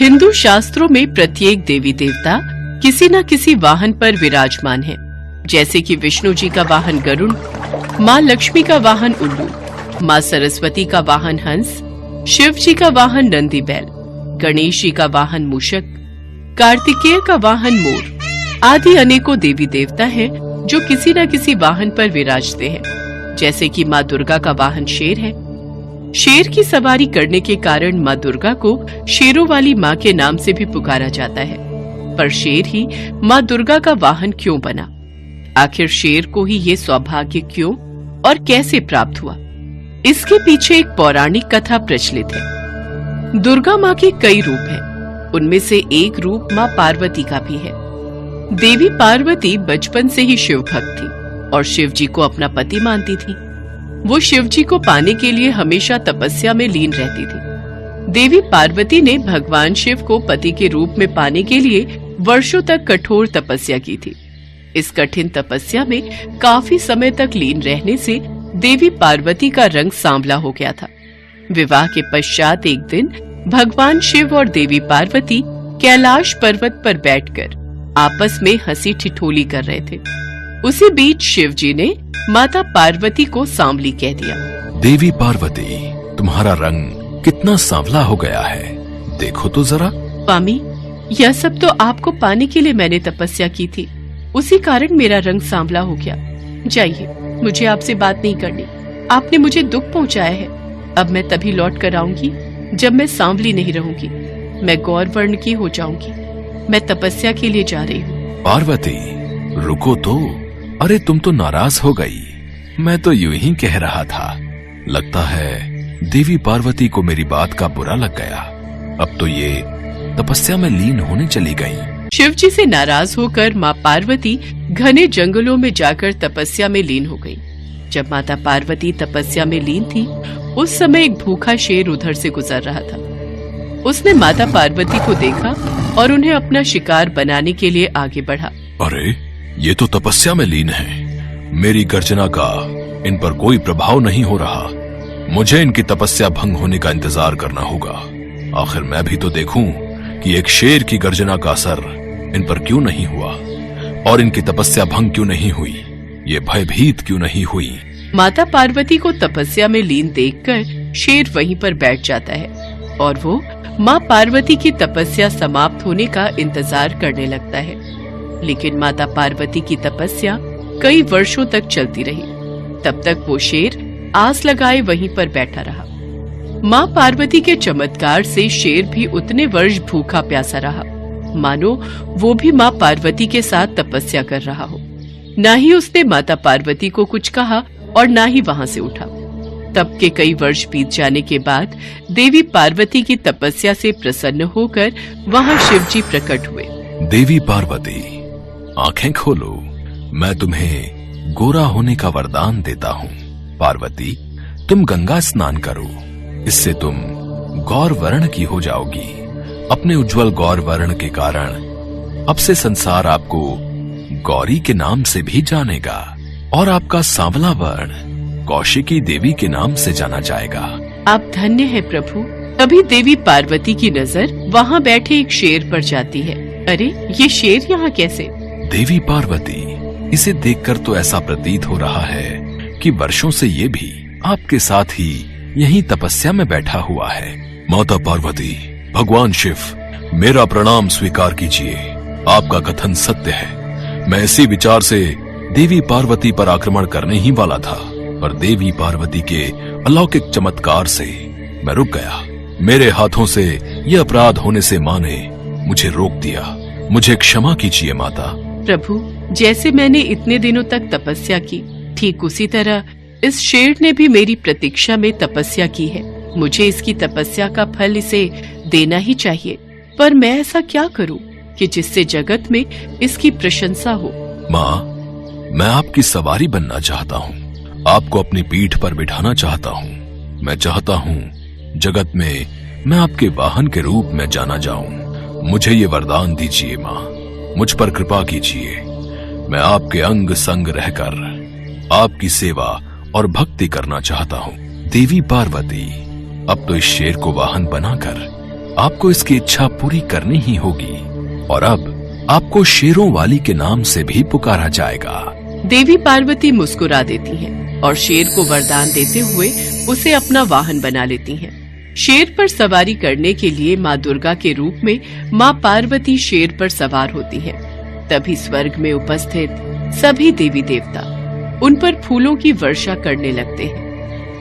हिंदू शास्त्रों में प्रत्येक देवी देवता किसी न किसी वाहन पर विराजमान है, जैसे कि विष्णु जी का वाहन गरुड़, माँ लक्ष्मी का वाहन उल्लू, माँ सरस्वती का वाहन हंस, शिव जी का वाहन नंदी बैल, गणेश जी का वाहन मूषक, कार्तिकेय का वाहन मोर आदि अनेकों देवी देवता हैं जो किसी न किसी वाहन पर विराजते हैं। जैसे कि माँ दुर्गा का वाहन शेर है। शेर की सवारी करने के कारण माँ दुर्गा को शेरों वाली माँ के नाम से भी पुकारा जाता है। पर शेर ही माँ दुर्गा का वाहन क्यों बना? आखिर शेर को ही ये सौभाग्य क्यों और कैसे प्राप्त हुआ? इसके पीछे एक पौराणिक कथा प्रचलित है। दुर्गा माँ के कई रूप हैं, उनमें से एक रूप माँ पार्वती का भी है। देवी पार्वती बचपन से ही शिव भक्त थी और शिव जी को अपना पति मानती थी। वो शिव जी को पाने के लिए हमेशा तपस्या में लीन रहती थी। देवी पार्वती ने भगवान शिव को पति के रूप में पाने के लिए वर्षों तक कठोर तपस्या की थी। इस कठिन तपस्या में काफी समय तक लीन रहने से देवी पार्वती का रंग सांवला हो गया था। विवाह के पश्चात एक दिन भगवान शिव और देवी पार्वती कैलाश पर्वत पर बैठकर आपस में हंसी ठिठोली कर रहे थे। उसी बीच शिव जी ने माता पार्वती को सांवली कह दिया। देवी पार्वती, तुम्हारा रंग कितना सांवला हो गया है, देखो तो जरा। स्वामी, यह सब तो आपको पाने के लिए मैंने तपस्या की थी, उसी कारण मेरा रंग सांवला हो गया। जाइए, मुझे आपसे बात नहीं करनी। आपने मुझे दुख पहुंचाया है। अब मैं तभी लौट कर आऊंगी जब मैं सांवली नहीं रहूंगी। मैं गौर वर्ण की हो जाऊंगी। मैं तपस्या के लिए जा रही हूँ। पार्वती, रुको तो। अरे तुम तो नाराज हो गई। मैं तो यूं ही कह रहा था। लगता है देवी पार्वती को मेरी बात का बुरा लग गया। अब तो ये तपस्या में लीन होने चली गई। शिव जी से नाराज होकर माँ पार्वती घने जंगलों में जाकर तपस्या में लीन हो गई। जब माता पार्वती तपस्या में लीन थी, उस समय एक भूखा शेर उधर से गुजर रहा था। उसने माता पार्वती को देखा और उन्हें अपना शिकार बनाने के लिए आगे बढ़ा। अरे, ये तो तपस्या में लीन है। मेरी गर्जना का इन पर कोई प्रभाव नहीं हो रहा। मुझे इनकी तपस्या भंग होने का इंतजार करना होगा। आखिर मैं भी तो देखूं कि एक शेर की गर्जना का असर इन पर क्यों नहीं हुआ और इनकी तपस्या भंग क्यों नहीं हुई, ये भयभीत क्यों नहीं हुई। माता पार्वती को तपस्या में लीन देखकर शेर वहीं पर बैठ जाता है और वो माँ पार्वती की तपस्या समाप्त होने का इंतजार करने लगता है। लेकिन माता पार्वती की तपस्या कई वर्षों तक चलती रही। तब तक वो शेर आस लगाए वहीं पर बैठा रहा। माँ पार्वती के चमत्कार से शेर भी उतने वर्ष भूखा प्यासा रहा, मानो वो भी माँ पार्वती के साथ तपस्या कर रहा हो। न ही उसने माता पार्वती को कुछ कहा और न ही वहां से उठा। तब के कई वर्ष बीत जाने के बाद देवी पार्वती की तपस्या से प्रसन्न होकर वहां शिव जी प्रकट हुए। देवी पार्वती, आंखें खोलो। मैं तुम्हें गोरा होने का वरदान देता हूँ। पार्वती, तुम गंगा स्नान करो। इससे तुम गौर वर्ण की हो जाओगी। अपने उज्जवल गौर वर्ण के कारण अब से संसार आपको गौरी के नाम से भी जानेगा और आपका सांवला वर्ण कौशिकी देवी के नाम से जाना जाएगा। आप धन्य है प्रभु। तभी देवी पार्वती की नजर वहाँ बैठे एक शेर पर जाती है। अरे, ये शेर यहाँ कैसे? देवी पार्वती, इसे देखकर तो ऐसा प्रतीत हो रहा है कि वर्षों से ये भी आपके साथ ही यहीं तपस्या में बैठा हुआ है। माता पार्वती, भगवान शिव, मेरा प्रणाम स्वीकार कीजिए। आपका कथन सत्य है। मैं इसी विचार से देवी पार्वती पर आक्रमण करने ही वाला था, पर देवी पार्वती के अलौकिक चमत्कार से मैं रुक गया। मेरे हाथों से यह अपराध होने से माँ ने मुझे रोक दिया। मुझे क्षमा कीजिए माता। प्रभु, जैसे मैंने इतने दिनों तक तपस्या की, ठीक उसी तरह इस शेर ने भी मेरी प्रतीक्षा में तपस्या की है। मुझे इसकी तपस्या का फल इसे देना ही चाहिए। पर मैं ऐसा क्या करूं कि जिससे जगत में इसकी प्रशंसा हो? माँ, मैं आपकी सवारी बनना चाहता हूँ। आपको अपनी पीठ पर बिठाना चाहता हूँ। मैं चाहता हूँ जगत में मैं आपके वाहन के रूप में जाना जाऊं। मुझे ये वरदान दीजिए माँ। मुझ पर कृपा कीजिए। मैं आपके अंग संग रहकर आपकी सेवा और भक्ति करना चाहता हूँ। देवी पार्वती, अब तो इस शेर को वाहन बनाकर आपको इसकी इच्छा पूरी करनी ही होगी और अब आपको शेरों वाली के नाम से भी पुकारा जाएगा। देवी पार्वती मुस्कुरा देती हैं और शेर को वरदान देते हुए उसे अपना वाहन बना लेती हैं। शेर पर सवारी करने के लिए माँ दुर्गा के रूप में माँ पार्वती शेर पर सवार होती हैं। तभी स्वर्ग में उपस्थित सभी देवी देवता उन पर फूलों की वर्षा करने लगते हैं।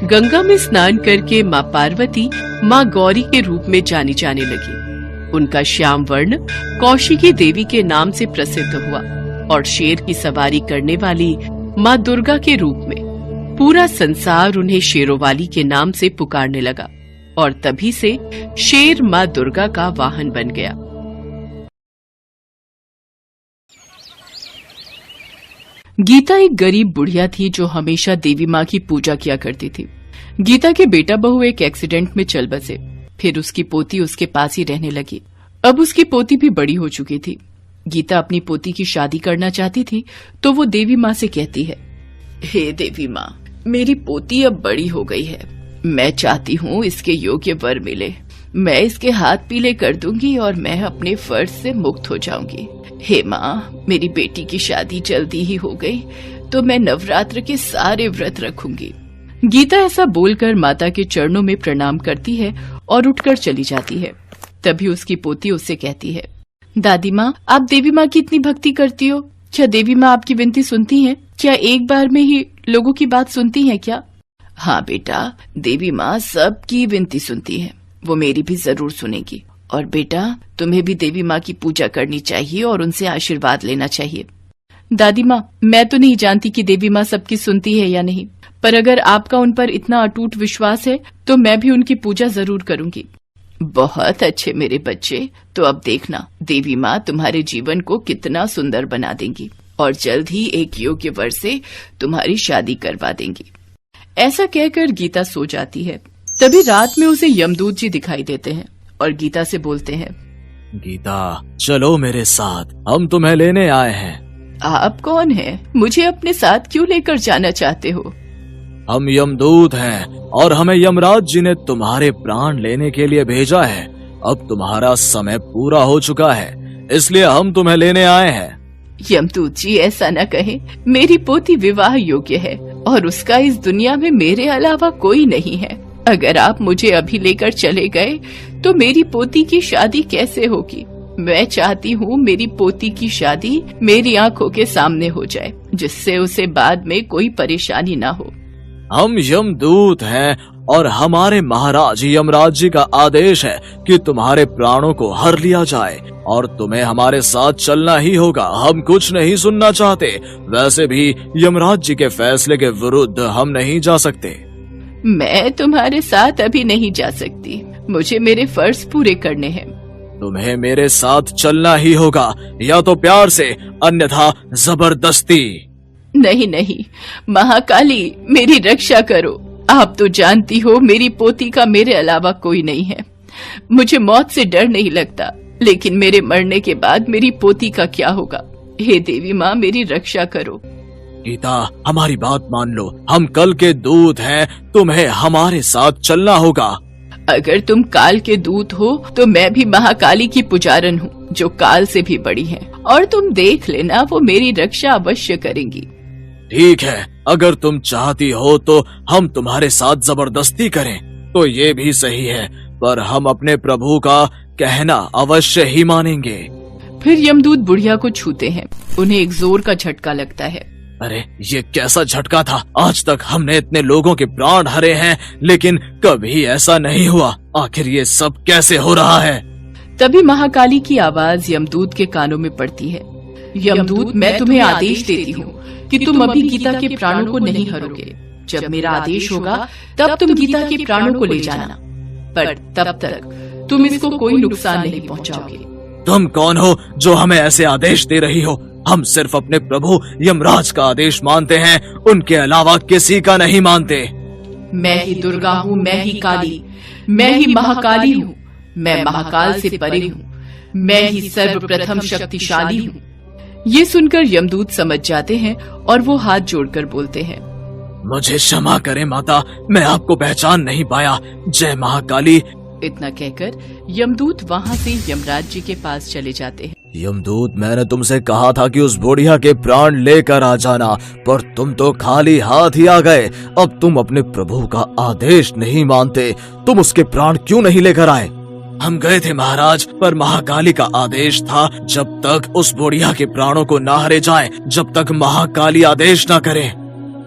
गंगा में स्नान करके माँ पार्वती माँ गौरी के रूप में जानी जाने लगी। उनका श्याम वर्ण कौशिकी देवी के नाम से प्रसिद्ध हुआ और शेर की सवारी करने वाली माँ दुर्गा के रूप में पूरा संसार उन्हें शेरोवाली के नाम से पुकारने लगा और तभी से शेर माँ दुर्गा का वाहन बन गया। गीता एक गरीब बुढ़िया थी जो हमेशा देवी माँ की पूजा किया करती थी। गीता के बेटा बहू एक एक्सीडेंट में चल बसे। फिर उसकी पोती उसके पास ही रहने लगी। अब उसकी पोती भी बड़ी हो चुकी थी। गीता अपनी पोती की शादी करना चाहती थी तो वो देवी माँ से कहती है, हे देवी माँ, मेरी पोती अब बड़ी हो गई है। मैं चाहती हूँ इसके योग्य वर मिले। मैं इसके हाथ पीले कर दूंगी और मैं अपने फर्ज से मुक्त हो जाऊंगी। हे माँ, मेरी बेटी की शादी जल्दी ही हो गई तो मैं नवरात्र के सारे व्रत रखूंगी। गीता ऐसा बोलकर माता के चरणों में प्रणाम करती है और उठकर चली जाती है। तभी उसकी पोती उससे कहती है, दादी माँ, आप देवी माँ की इतनी भक्ति करती हो, क्या देवी माँ आपकी विनती सुनती हैं? क्या एक बार में ही लोगों की बात सुनती हैं क्या? हाँ बेटा, देवी माँ सबकी विनती सुनती है, वो मेरी भी जरूर सुनेगी। और बेटा, तुम्हें भी देवी माँ की पूजा करनी चाहिए और उनसे आशीर्वाद लेना चाहिए। दादी माँ, मैं तो नहीं जानती कि देवी माँ सबकी सुनती है या नहीं, पर अगर आपका उन पर इतना अटूट विश्वास है तो मैं भी उनकी पूजा जरूर करूंगी। बहुत अच्छे मेरे बच्चे, तो अब देखना देवी माँ तुम्हारे जीवन को कितना सुंदर बना देंगी और जल्द ही एक योग्य वर से तुम्हारी शादी करवा देंगी। ऐसा कहकर गीता सो जाती है। तभी रात में उसे यमदूत जी दिखाई देते हैं और गीता से बोलते हैं, गीता, चलो मेरे साथ, हम तुम्हें लेने आए हैं। आप कौन हैं? मुझे अपने साथ क्यों लेकर जाना चाहते हो? हम यमदूत हैं और हमें यमराज जी ने तुम्हारे प्राण लेने के लिए भेजा है। अब तुम्हारा समय पूरा हो चुका है, इसलिए हम तुम्हें लेने आए हैं। यमदूत जी, ऐसा न कहें। मेरी पोती विवाह योग्य है और उसका इस दुनिया में मेरे अलावा कोई नहीं है। अगर आप मुझे अभी लेकर चले गए तो मेरी पोती की शादी कैसे होगी? मैं चाहती हूँ मेरी पोती की शादी मेरी आंखों के सामने हो जाए, जिससे उसे बाद में कोई परेशानी ना हो। हम यमदूत हैं और हमारे महाराज यमराज जी का आदेश है कि तुम्हारे प्राणों को हर लिया जाए और तुम्हें हमारे साथ चलना ही होगा। हम कुछ नहीं सुनना चाहते। वैसे भी यमराज जी के फैसले के विरुद्ध हम नहीं जा सकते। मैं तुम्हारे साथ अभी नहीं जा सकती, मुझे मेरे फर्ज पूरे करने हैं। तुम्हें मेरे साथ चलना ही होगा, या तो प्यार से, अन्यथा जबरदस्ती। नहीं नहीं, महाकाली, मेरी रक्षा करो। आप तो जानती हो मेरी पोती का मेरे अलावा कोई नहीं है। मुझे मौत से डर नहीं लगता, लेकिन मेरे मरने के बाद मेरी पोती का क्या होगा? हे देवी माँ, मेरी रक्षा करो। गीता, हमारी बात मान लो, हम कल के दूत हैं, तुम्हें हमारे साथ चलना होगा। अगर तुम काल के दूत हो तो मैं भी महाकाली की पुजारन हूँ, जो काल से भी बड़ी है, और तुम देख लेना वो मेरी रक्षा अवश्य करेंगी। ठीक है, अगर तुम चाहती हो तो हम तुम्हारे साथ जबरदस्ती करें तो ये भी सही है, पर हम अपने प्रभु का कहना अवश्य ही मानेंगे। फिर यमदूत बुढ़िया को छूते हैं। उन्हें एक जोर का झटका लगता है। अरे, ये कैसा झटका था? आज तक हमने इतने लोगों के प्राण हरे हैं, लेकिन कभी ऐसा नहीं हुआ। आखिर ये सब कैसे हो रहा है? तभी महाकाली की आवाज यमदूत के कानों में पड़ती है। यमदूत, मैं तुम्हें आदेश देती हूँ कि तुम अभी गीता के प्राणों को नहीं हरोगे। जब मेरा आदेश होगा तब तुम गीता के प्राणों को ले जाना, पर तब तक तुम इसको कोई नुकसान नहीं पहुँचाओगे। तुम कौन हो जो हमें ऐसे आदेश दे रही हो? हम सिर्फ अपने प्रभु यमराज का आदेश मानते हैं, उनके अलावा किसी का नहीं मानते। मैं ही दुर्गा हूँ, मैं ही काली, मैं ही महाकाली हूँ। मैं महाकाल से परे हूँ, मैं ही सर्वप्रथम शक्तिशाली हूँ। ये सुनकर यमदूत समझ जाते हैं और वो हाथ जोड़कर बोलते हैं, मुझे क्षमा करें माता, मैं आपको पहचान नहीं पाया। जय महाकाली, इतना कहकर यमदूत वहाँ से यमराज जी के पास चले जाते हैं। यमदूत, मैंने तुमसे कहा था कि उस बुढ़िया के प्राण लेकर आ जाना, पर तुम तो खाली हाथ ही आ गए। अब तुम अपने प्रभु का आदेश नहीं मानते, तुम उसके प्राण क्यों नहीं लेकर आए? हम गए थे महाराज, पर महाकाली का आदेश था जब तक उस बुढ़िया के प्राणों को ना हरे जाए, जब तक महाकाली आदेश ना करे।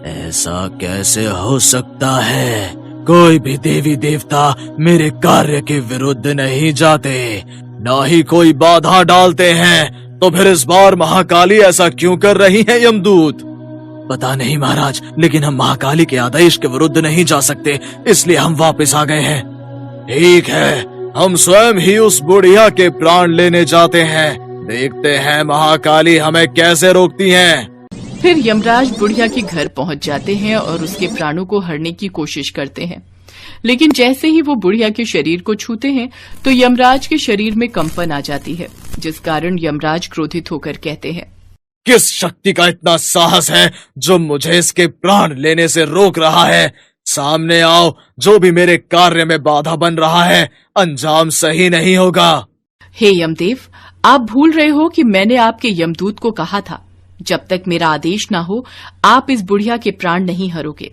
ऐसा कैसे हो सकता है? कोई भी देवी देवता मेरे कार्य के विरुद्ध नहीं जाते, ना ही कोई बाधा डालते हैं, तो फिर इस बार महाकाली ऐसा क्यों कर रही है यमदूत? पता नहीं महाराज, लेकिन हम महाकाली के आदेश के विरुद्ध नहीं जा सकते, इसलिए हम वापस आ गए हैं। ठीक है, हम स्वयं ही उस बुढ़िया के प्राण लेने जाते हैं, देखते हैं महाकाली हमें कैसे रोकती हैं। फिर यमराज बुढ़िया के घर पहुंच जाते हैं और उसके प्राणों को हरने की कोशिश करते हैं, लेकिन जैसे ही वो बुढ़िया के शरीर को छूते हैं तो यमराज के शरीर में कंपन आ जाती है, जिस कारण यमराज क्रोधित होकर कहते हैं, किस शक्ति का इतना साहस है जो मुझे इसके प्राण लेने से रोक रहा है? सामने आओ, जो भी मेरे कार्य में बाधा बन रहा है अंजाम सही नहीं होगा। हे यमदेव, आप भूल रहे हो कि मैंने आपके यमदूत को कहा था, जब तक मेरा आदेश ना हो आप इस बुढ़िया के प्राण नहीं हरोगे।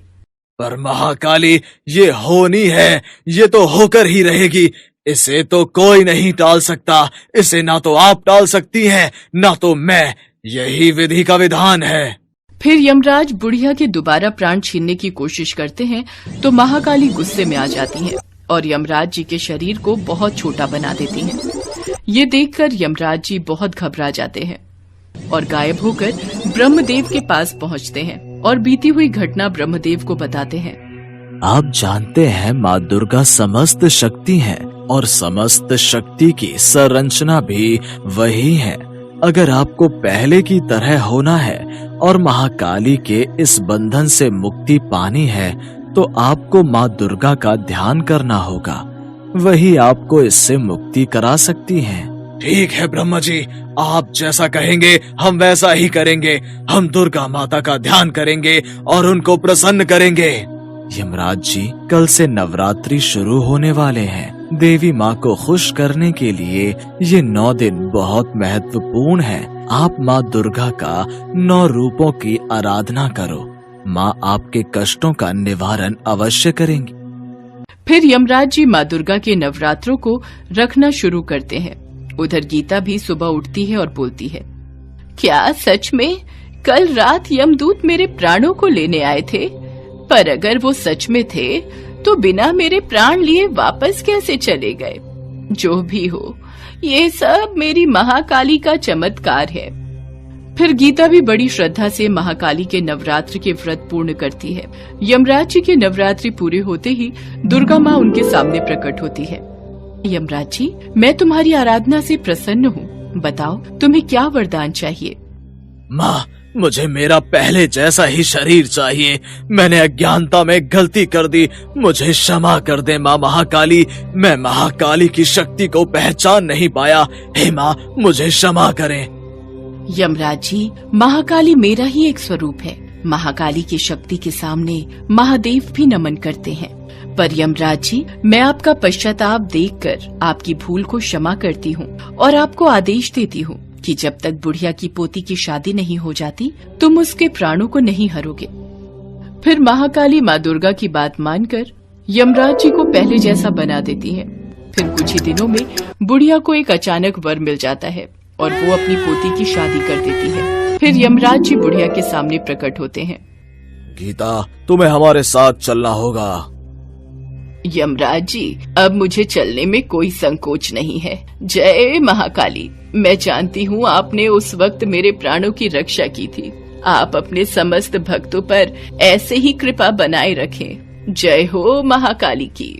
पर महाकाली, ये होनी है, ये तो होकर ही रहेगी, इसे तो कोई नहीं टाल सकता, इसे ना तो आप टाल सकती हैं, ना तो मैं, यही विधि का विधान है। फिर यमराज बुढ़िया के दोबारा प्राण छीनने की कोशिश करते हैं तो महाकाली गुस्से में आ जाती हैं और यमराज जी के शरीर को बहुत छोटा बना देती हैं। ये देखकर यमराज जी बहुत घबरा जाते हैं और गायब होकर ब्रह्मदेव के पास पहुंचते हैं और बीती हुई घटना ब्रह्मदेव को बताते हैं। आप जानते हैं माँ दुर्गा समस्त शक्ति हैं और समस्त शक्ति की संरचना भी वही है। अगर आपको पहले की तरह होना है और महाकाली के इस बंधन से मुक्ति पानी है तो आपको माँ दुर्गा का ध्यान करना होगा, वही आपको इससे मुक्ति करा सकती हैं। ठीक है ब्रह्मा जी, आप जैसा कहेंगे हम वैसा ही करेंगे। हम दुर्गा माता का ध्यान करेंगे और उनको प्रसन्न करेंगे। यमराज जी, कल से नवरात्रि शुरू होने वाले हैं। देवी माँ को खुश करने के लिए ये 9 दिन बहुत महत्वपूर्ण है। आप माँ दुर्गा का 9 रूपों की आराधना करो, माँ आपके कष्टों का निवारण अवश्य करेंगी। फिर यमराज जी माँ दुर्गा के नवरात्रों को रखना शुरू करते हैं। उधर गीता भी सुबह उठती है और बोलती है, क्या सच में कल रात यमदूत मेरे प्राणों को लेने आए थे? पर अगर वो सच में थे तो बिना मेरे प्राण लिए वापस कैसे चले गए? जो भी हो, ये सब मेरी महाकाली का चमत्कार है। फिर गीता भी बड़ी श्रद्धा से महाकाली के नवरात्र के व्रत पूर्ण करती है। यमराज जी के नवरात्रि पूरे होते ही दुर्गा माँ उनके सामने प्रकट होती है। यमराज जी, मैं तुम्हारी आराधना से प्रसन्न हूँ, बताओ तुम्हें क्या वरदान चाहिए? माँ, मुझे मेरा पहले जैसा ही शरीर चाहिए। मैंने अज्ञानता में गलती कर दी, मुझे क्षमा कर दे माँ महाकाली। मैं महाकाली की शक्ति को पहचान नहीं पाया, हे माँ मुझे क्षमा करें। यमराज जी, महाकाली मेरा ही एक स्वरूप है। महाकाली की शक्ति के सामने महादेव भी नमन करते हैं। पर यमराज जी, मैं आपका पश्चाताप देखकर आपकी भूल को क्षमा करती हूँ और आपको आदेश देती हूँ कि जब तक बुढ़िया की पोती की शादी नहीं हो जाती तुम उसके प्राणों को नहीं हरोगे। फिर महाकाली माँ दुर्गा की बात मानकर यमराज जी को पहले जैसा बना देती है। फिर कुछ ही दिनों में बुढ़िया को एक अचानक वर मिल जाता है और वो अपनी पोती की शादी कर देती है। फिर यमराज जी बुढ़िया के सामने प्रकट होते हैं। गीता, तुम्हें हमारे साथ चलना होगा। यमराज जी, अब मुझे चलने में कोई संकोच नहीं है। जय महाकाली, मैं जानती हूँ आपने उस वक्त मेरे प्राणों की रक्षा की थी। आप अपने समस्त भक्तों पर ऐसे ही कृपा बनाए रखें। जय हो महाकाली की।